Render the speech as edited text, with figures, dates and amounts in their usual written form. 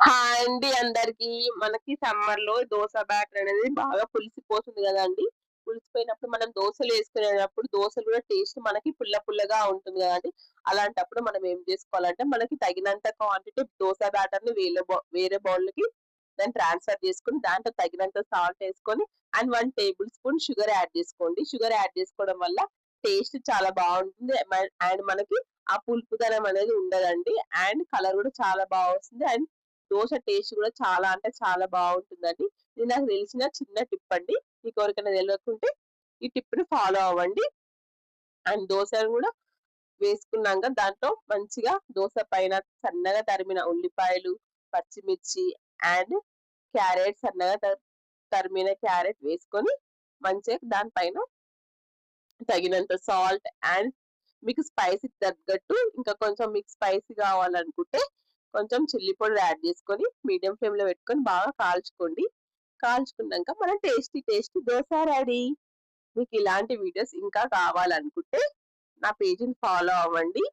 Hi అండి అందరికి. మనకి సమ్మర్‌లో దోస బ్యాటర్ అనేది బాగా పులిసిపోతుంది గదండీ! పులిసిపోయినప్పుడు మనం దోసలేసుకునేటప్పుడు దోసలు గూడా టేస్ట్ మనకి పుల్ల పుల్లగా ఉంటుంది గదండీ! అలాంటప్పుడు మనం ఏం జేసుకోవాలంటే మనకి తగినంత క్వాంటిటీ దోస బ్యాటర్‌ని వేరే బౌల్‌కి దాన్ని ట్రాన్స్‌ఫర్ చేసుకొని దాంట్లో తగినంత సాల్ట్ ఏసుకొని and 1 tablespoon sugar add జేసుకోండి. షుగర్ యాడ్ చేసుకోవడం వల్ల టేస్ట్ చాలా బావుంటుంది. అండ్ మనకి ఆ పులుపుదనం అనేది ఉండదండి. అండ్ కలర్ గూడా చాలా బా వస్తుంది. అండ్ దోస టేస్ట్ గూడా చాలా అంటే చాలా బావుంటుందండి. ఇది నాకు తెలిసిన చిన్న టిప్ అండి. మీకెవరికైనా తెలవకుంటే ఈ టిప్‌ని ఫాలో అవ్వండి. అండ్ దోసను గూడా వేసుకున్నాంక దాంట్లో మంచిగా దోస పైన సన్నగా తరిమిన ఉల్లిపాయలు, పచ్చిమిర్చి అండ్ క్యారెట్ సన్నగా తరిమిన క్యారెట్ వేసుకొని మంచిగా దాని పైన తగినంత సాల్ట్ అండ్ మీకు స్పైసీకి తగ్గట్టు ఇంకా కొంచెం మీకు స్పైసీ కావాలనుకుంటే కొంచెం చిల్లీ పౌడర్ యాడ్ చేసుకొని మీడియం ఫ్లేమ్‌లో పెట్టుకొని బాగా కాల్చుకోండి. కాల్చుకున్నాంక మన టేస్టీ దోస రెడీ. మీకు ఇలాంటి వీడియోస్ ఇంకా కావాలనుకుంటే నా పేజ్‌ని ఫాలో అవ్వండి.